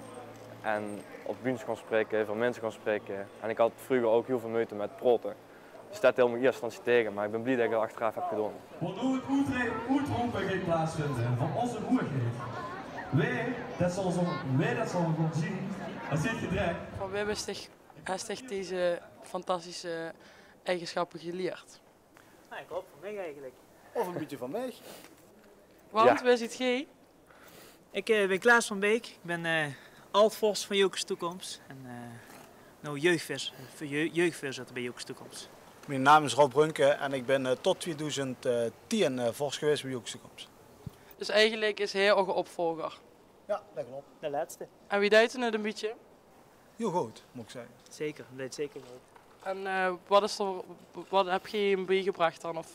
En op bühnes gaan spreken, veel mensen gaan spreken. En ik had vroeger ook heel veel moeite met praten. Dus dat helemaal in eerste instantie tegen, maar ik ben blij dat ik het achteraf heb gedaan. Want hoe het uitroepen gaat plaatsvinden van onze moeilijkheid. Wij, dat zullen we gewoon zien als dit gedreigd. Van wie heeft zich deze fantastische eigenschappen geleerd? Nou, ik hoop van mij eigenlijk. Of een beetje van mij. Want, wie zit jij? Ik ben Klaas van Beek. Ik ben oud-vos van Jokers Toekomst. En nou jeugdvoorzitter bij Jokers Toekomst. Mijn naam is Rob Brunke en ik ben tot 2010 vors geweest bij Jokers Toekomst. Dus eigenlijk is hij ook een opvolger? Ja, dat klopt. De laatste. En wie deed het een beetje? Heel goed, moet ik zeggen. Zeker, dat deed zeker goed. En wat heb je hem bijgebracht dan? Of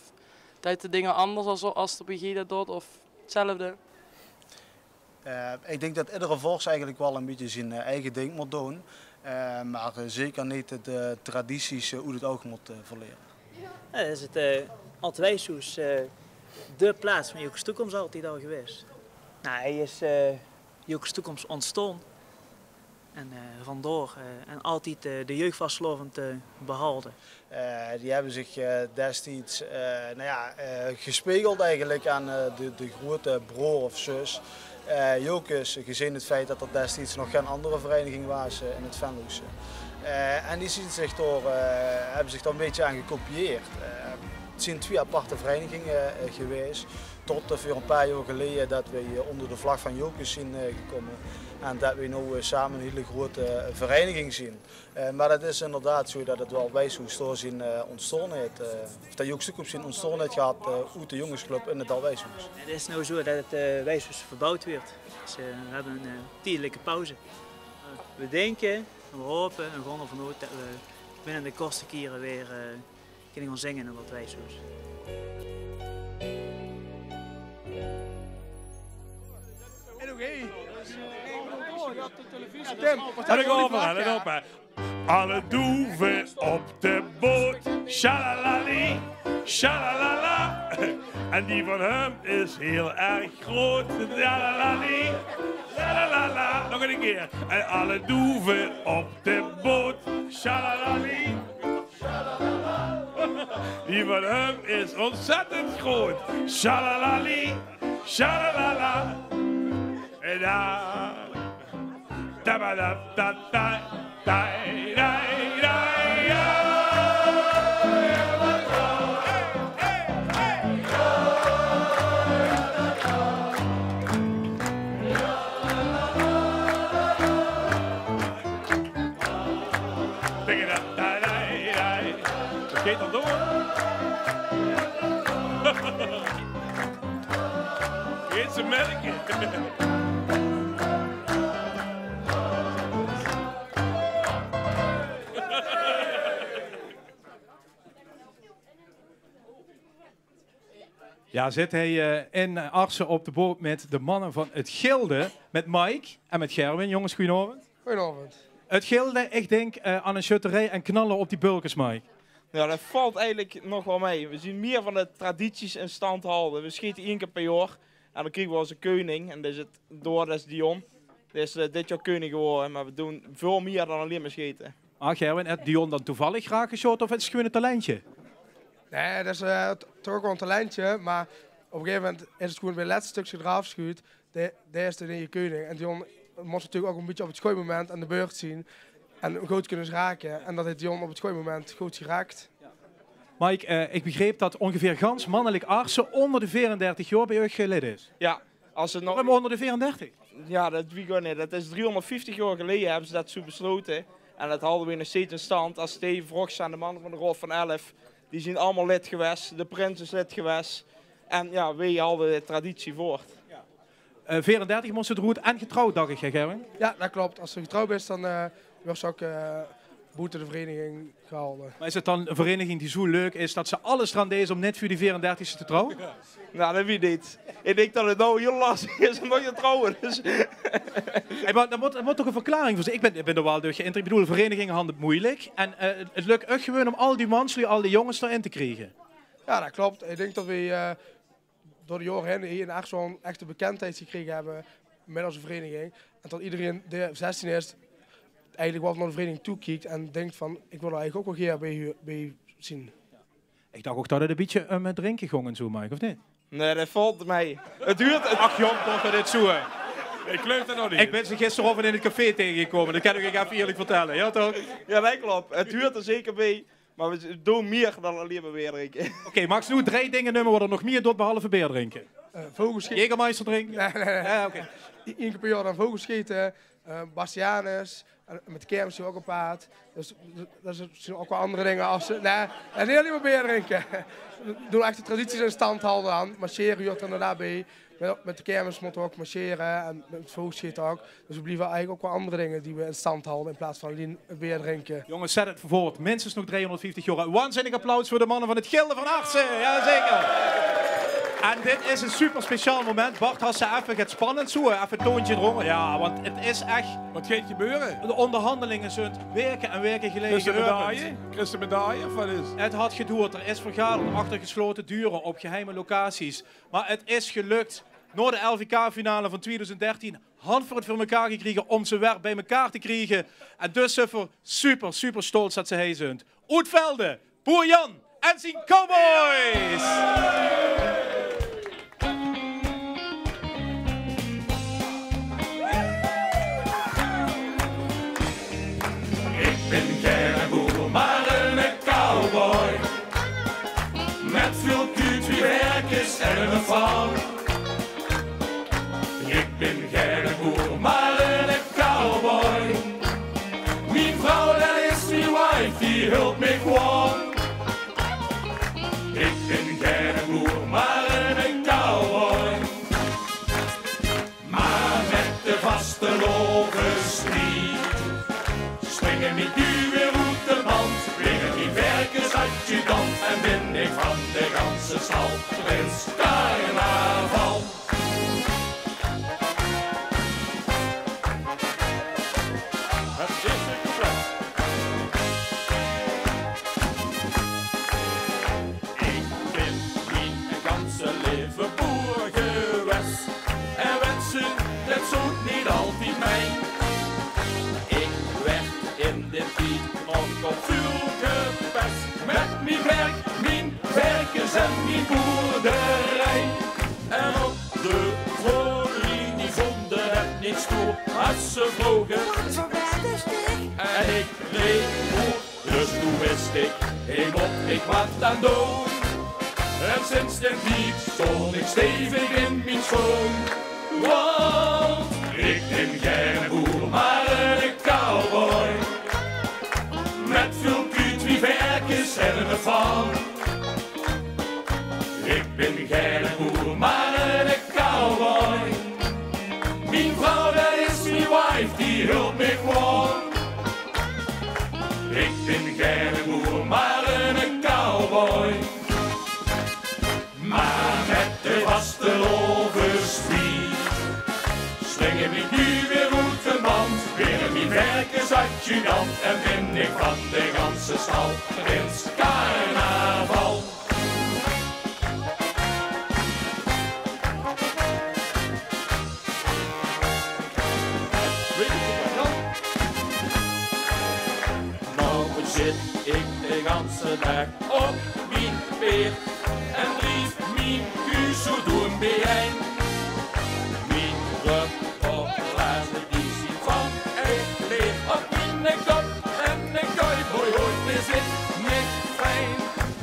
deed de dingen anders als de BG dat doet of hetzelfde? Ik denk dat iedere vors eigenlijk wel een beetje zijn eigen ding moet doen. Maar zeker niet de tradities hoe het ook moet verleren. Ja, dat is het Altwijshoes, de plaats van Jokers Toekomst altijd al geweest. Nou, hij is Jokers Toekomst ontstaan. En vandoor en altijd de jeugd vastgelovend behouden. Die hebben zich destijds gespiegeld eigenlijk aan de grote broer of zus. Jokers, gezien het feit dat er destijds nog geen andere vereniging was in het Venlo's. En die hebben zich daar een beetje aan gekopieerd. Het zijn 2 aparte verenigingen geweest. Tot voor een paar jaar geleden dat we onder de vlag van Jokers zijn gekomen. En dat we nu samen een hele grote vereniging zien. Maar het is inderdaad zo dat het wel Wijshoes door zijn ontstaan heeft. Of dat Jokers Toekomst zijn ontstaan heeft gehad uit de jongensclub in het Alwijshoes. Het is nou zo dat het Wijshoes verbouwd wordt. Dus we hebben een tijdelijke pauze. We denken, we hopen en gaan ervan uit dat we binnen de kortste keren weer kunnen gaan zingen in wat Wijshoes. En nog één. En ik over, let op hè. Alle doeven op de boot, shalalali, shalalala. En die van hem is heel erg groot, shalalali, shalalala. Nog een keer. En alle doeven op de boot, shalalali, shalalala. Die van hem is ontzettend groot, shalalali, shalalala. En daar, tabadabdabda. Die, die, die, Dat gaat dan door. Geen ze merken. Ja, zit hij in Arsen op de boot met de mannen van het Gilde, met Mike en met Gerwin. Jongens, goedenavond. Goedenavond. Het Gilde, ik denk aan een schutterij en knallen op die bulkers, Mike. Ja, dat valt eigenlijk nog wel mee. We zien meer van de tradities in stand houden. We schieten 1 keer per jaar en dan krijgen we onze koning. En dat is het door, dat is Dion. Dat is dit jaar koning geworden, maar we doen veel meer dan alleen maar schieten. Ah, Gerwin, heeft Dion dan toevallig graag geschoten of het is gewoon een talentje? Nee, dat is toch wel een talentje, maar op een gegeven moment is het gewoon weer het laatste stukje eraf schuurt. Daar is de nieuwe koning. En Dion moest natuurlijk ook een beetje op het gooimoment aan de beurt zien. En goed kunnen raken. En dat heeft Dion op het gooimoment goed geraakt. Mike, ik begreep dat ongeveer gans mannelijk Arsen onder de 34 jaar bij u geleden is. Ja, als het nog... onder de 34? Ja, dat weet ik ook niet. Dat is 350 jaar geleden hebben ze dat zo besloten. En dat hadden we nog steeds in stand. Als Steven Vrochts aan de mannen van de Rolf van 11, die zijn allemaal lid geweest. De prins is lid geweest. En ja, wij hadden de traditie voort. 34 moest het roet en getrouwd, dacht ik, Gerwin? Ja, dat klopt. Als ze getrouwd is, dan wordt ze ook boete de vereniging gehouden. Maar is het dan een vereniging die zo leuk is dat ze alles eraan deed om net voor die 34e te trouwen? Ja. Nou, dat weet ik niet. Ik denk dat het nou heel lastig is om nog te trouwen. Dus. Hey, maar er moet toch een verklaring voor zijn. Ik ben er wel door geïnteresseerd. Ik bedoel, verenigingen hadden het moeilijk. En het lukt echt gewoon om al die mensen, al die jongens erin te krijgen. Ja, dat klopt. Ik denk dat we door de jaren heen hier echt zo'n echte bekendheid gekregen hebben met onze vereniging. En dat iedereen die 16 is, eigenlijk wel naar de vereniging toekijkt en denkt van, ik wil er eigenlijk ook wel een bij u zien. Ik dacht ook dat het een beetje met drinken ging en zo, Mike, of niet? Nee, dat valt mij. Het duurt... Ach jong, toch dat dit zo. Ik geloof dat nog niet. Ik ben ze gisteravond in het café tegengekomen, dat kan ik even eerlijk vertellen, ja toch? Ja, dat klopt. Het duurt er zeker bij, maar we doen meer dan alleen maar weer drinken. Oké, mag ze nu 3 dingen noemen wat er nog meer doet behalve bier drinken? Vogelschieten. Jägermeister drinken? Nee. Ja, oké. 1 keer per jaar dan vogelschieten, Bastianus, met de kermis ook op paard. Dus dat zijn ook wel andere dingen. Als ze, nee, niet alleen maar bier drinken. We doen echt de tradities in stand houden aan. Marcheren hoort er inderdaad bij. Met de kermis moeten we ook marcheren en met het vogelschieten ook. Dus we blijven eigenlijk ook wel andere dingen die we in stand houden in plaats van alleen bier drinken. Jongens, zet het voort. Minstens nog 350 jaar. Waanzinnig applaus voor de mannen van het Gilde van Arsen. Jazeker. En dit is een super speciaal moment. Bart, als ze even gaat spannend zo, even een toontje eronder. Ja, want het is echt... Wat gaat gebeuren? De onderhandelingen zijn weken en weken geleden geopend. Krijg je medaille of wat is? Het had geduurd. Er is vergaderd achter gesloten deuren op geheime locaties. Maar het is gelukt. Na de LVK-finale van 2013 hand voor het voor elkaar gekregen om ze weer bij elkaar te krijgen. En dus super stolz dat ze hij zijn. Oetvelde, Boer Jan en zijn Cowboys! Ik ben geen boer, maar een cowboy. Met veel kuut, wie werkers en een val. Ik ben geen boer, maar een cowboy. Mijn vrouw, dat is mijn wife, die helpt me gewoon. Ik ben geen boer, maar een cowboy. Maar met de vaste logenstriet springen die duwen uit de band, brengen die werkers uit je kant en ben ik van de ganse stal prins carnaval. ze vroegen. En ik reed goed, dus toen wist ik, hé mop, ik wat aan doen. En sinds den tijd stond ik stevig in mijn schoen. Want ik ben geen boer, maar een cowboy. Met veel kuut wie werkers en een van. Ik ben geen boer, maar een cowboy. Mijn vrouw, dat is mijn wife, die hulp me gewoon. Ik ben geen boer, maar een cowboy. Maar met de vastelovenspier slingen we nu weer uit de band. Weer mijn werkersadjudant en ben ik van de ganse stal Prins Carnaval. Nou zit ik de ganse dag op mijn peer en drief mijn kuus zo doen bijeen. Mijn rug opblazen die ziet van ik leer op mijn kop en een cowboy hoort me zit niet fijn.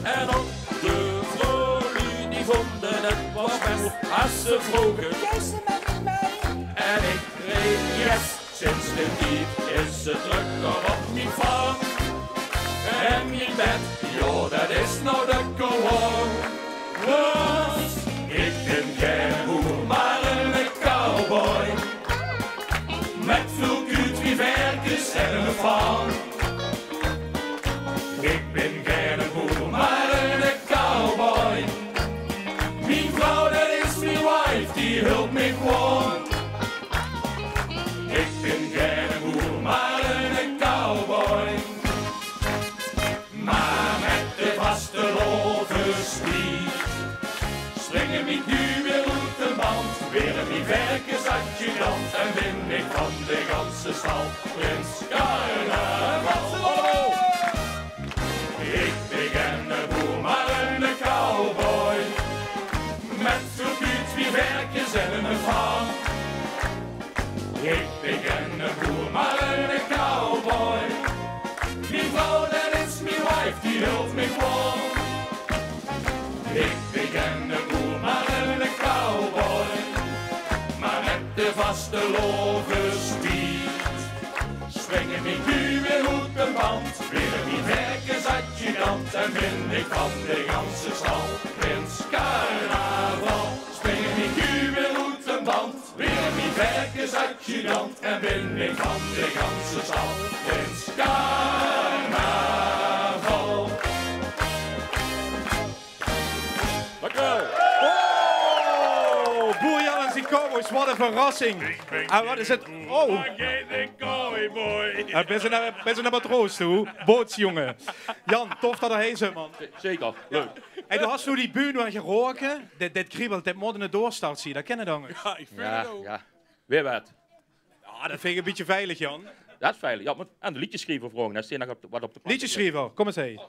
En ook de vrouwen die vonden het was best als ze vroegen. En ik reed yes, sinds de tijd is ze drukker op mijn vang. En mijn bed, joh, dat is nou de gewoon. Want ik ben geen boer, maar een cowboy. Met veel kuut wie werkers en een van. Ik ben geen boer, maar een cowboy. Mijn vrouw, dat is mijn wife, die hulp me gewoon. Ik ben geen boer, maar een cowboy. Maar met de vastelovenspier springen we nu weer uit de band. Weer mijn werkersadjudant en ben ik van de ganse stal Prins Carnaval. Ik ben een boer, maar een cowboy. Met veel kuut wie werkers en een van. Ik ben een boer, maar een cowboy. Mijn vrouw, dat is mijn wife, die helpt me gewoon. Ik ben een boer, maar een cowboy. Maar met de vastelovenspier springen we nu weer uit de band. Weer mijn werkersadjudant en ben ik van de ganse stal Prins Carnaval. Springen we nu weer uit de band. Weer mijn werkersadjudant en ben ik van de ganse stal Prins Carnaval. Dank u wel. Oh, Boer Jan en zijn cowboys, wat een verrassing. En wat is het? Oh. Ben ze naar matroos toe? Bootsjongen. Jan, tof dat er heen zit, man. Zeker, leuk. En toen had je die buur nog geroken. Dit kriebelt, dit moet in de doorstart zien. Dat kennen dan. Ja, ik vind het ook. Ja, weer wat. Ja, dat vind ik een beetje veilig, Jan. Dat is veilig. Ja, maar aan de liedjeschrijver vragen. Dat is nog wat op de Liedjeschrijver, kom eens heen.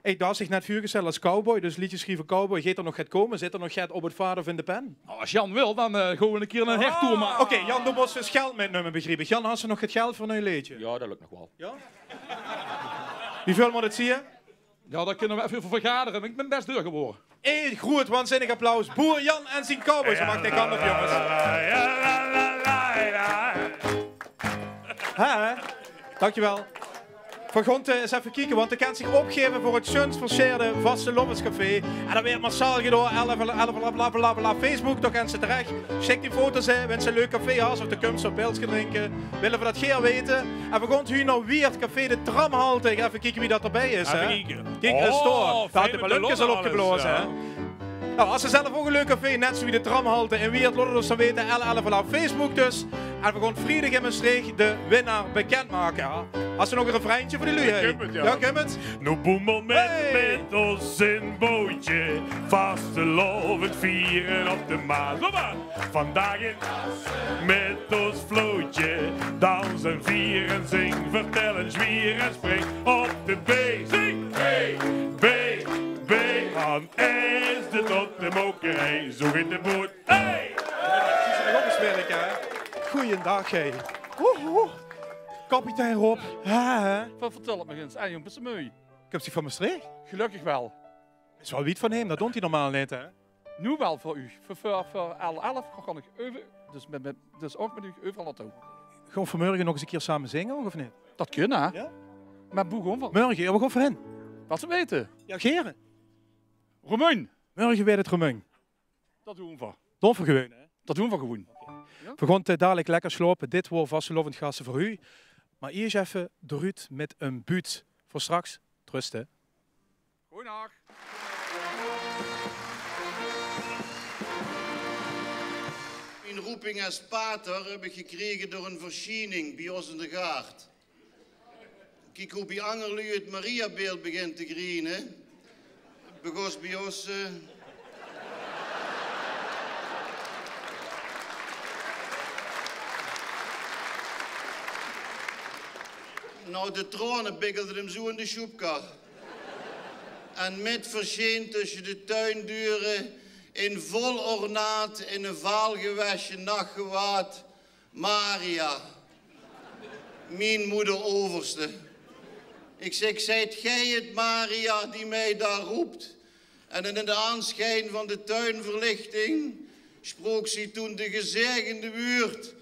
Ik daar zich net vuur gesteld als cowboy, dus liedjeschrijver cowboy. Gaat er nog gaat komen? Zit er nog gaat op het vader of in de pen? Nou, als Jan wil, dan gaan we een keer een hertour maken. Oké, Jan, doe ons dus geld metnemen, begreep ik. Jan, had ze nog het geld voor een leedje? Ja, dat lukt nog wel. Ja? Wie veel moet het zien? Ja, daar kunnen we even voor vergaderen. Ik ben best deur geworden. Eén groot waanzinnig applaus. Boer Jan en zijn cowboys. Maak die kant op, jongens. Hè? Dankjewel. Van Gonte eens even kijken, want hij kan zich opgeven voor het schönst verseerde vaste Lommenscafé. En dat werd massaal gedaan, Facebook, toch gaan ze terecht. Check die foto's, wens ze een leuk café has of de komst op pilsje drinken. Willen we dat geer weten. En we gaan nu naar Weert Café de Tramhalte. Even kijken wie dat erbij is. Even kijken. Kijk, een store. Daar had de ballonkjes al opgeblazen. Hè? Nou, als ze zelf ook een leuk café, net zoals de Tramhalte in Weert, laat het ons dan weten. L11 vanaf Facebook dus. En we gaan vrijdag in Maastricht de winnaar bekendmaken. Ja. Als we nog een refreintje voor die lui hebben. Ja, kom het. Nu boemel met ons in bootje, vastelovend vieren op de Maas. Kom maar! Vandaag in met ons vlootje, dansen, vieren, zing, vertellen, zwier en spring op de B. Zing! B, B, B, aan is de tot de mokerij, zo in de boot. Hey! Goeiedag, hé. Kapitein Rob. Vertel het me eens. En jongens, mooi. Ik heb zich van Maastricht. Gelukkig wel. Is wel wiet van hem, dat doet hij normaal niet, hè? Nu wel voor u. Voor L11 kan ik dus ook met u overal naartoe. Gewoon vanmorgen nog eens een keer samen zingen, of niet? Dat kunnen, hè? Ja? Maar boe gewoon van. Morgen, ja, we gaan voor hen. Wat ze weten. Ja, geren. Romein. Morgen weer het Romein. Dat doen we voor. Dat voor gewoon, hè? Dat doen we gewoon. Ja? We gaan dadelijk lekker slopen. Dit wordt vastelovend gasten voor u. Maar eerst even de Ruud met een buut. Voor straks. Trust, hè? Goeiedag. Mijn roeping als pater heb ik gekregen door een verschijning bij ons in de gaard. Kijk hoe bij Angerlu het Mariabeeld begint te grienen. Begos bij ons... Nou, de tronen bikkelden hem zo in de schoepkar. En met verscheen tussen de tuinduren in vol ornaat, in een vaalgewestje nachtgewaad, Maria, mijn moeder overste. Ik zeg, zijt gij het, Maria, die mij daar roept? En in de aanschijn van de tuinverlichting sprook ze toen de gezegende buurt,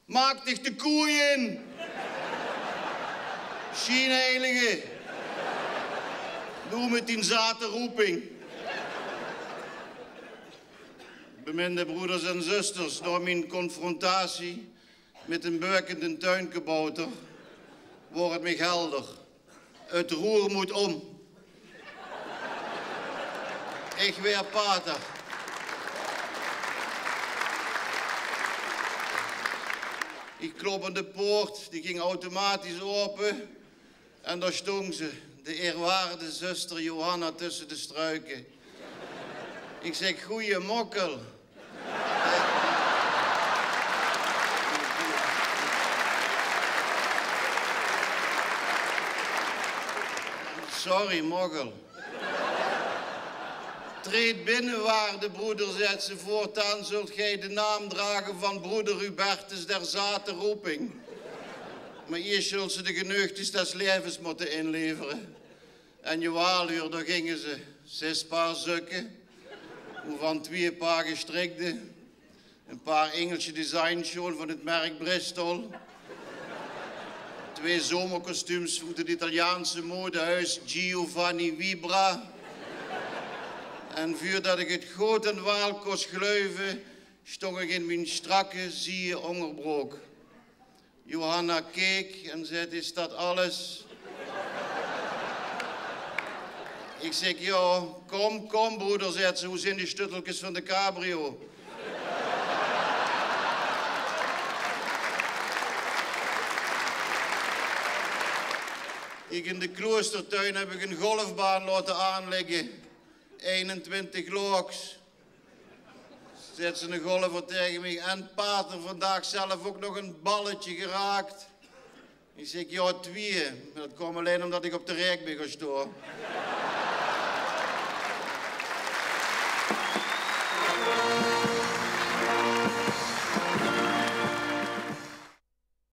maak dich de koeien! Schijnheilige, doe met die zate roeping. Beminde broeders en zusters, door mijn confrontatie met een beukende tuinkebouter wordt het me helder. Het roer moet om. Ik weer pater. Ik klop aan de poort, die ging automatisch open. En daar stond ze, de eerwaarde zuster Johanna tussen de struiken. Ik zeg, goeie mokkel. Sorry, mokkel. Treed binnen, waarde broeder, zet ze voortaan, zult gij de naam dragen van broeder Hubertus der zate roeping. Maar eerst zult ze de geneugtes des levens moeten inleveren. En je waaluur, daar gingen ze. 6 paar zukken, waarvan 2 paar gestrikte. Een paar Engelse designschoen van het merk Bristol. 2 zomerkostuums van het Italiaanse modehuis Giovanni Vibra. En voordat ik het goed en waal kost gluiven, stond ik in mijn strakke, zie onderbroek. Johanna keek en zei, is dat alles? Ik zeg, ja, kom broeder, zegt ze, hoe zijn die stutteltjes van de cabrio? In de kloostertuin heb ik een golfbaan laten aanleggen. 21 looks. Zet ze een golfer tegen me. En pater, vandaag zelf ook nog een balletje geraakt. Ik zeg, ja, 2. Maar dat kwam alleen omdat ik op de rek ben gestoord.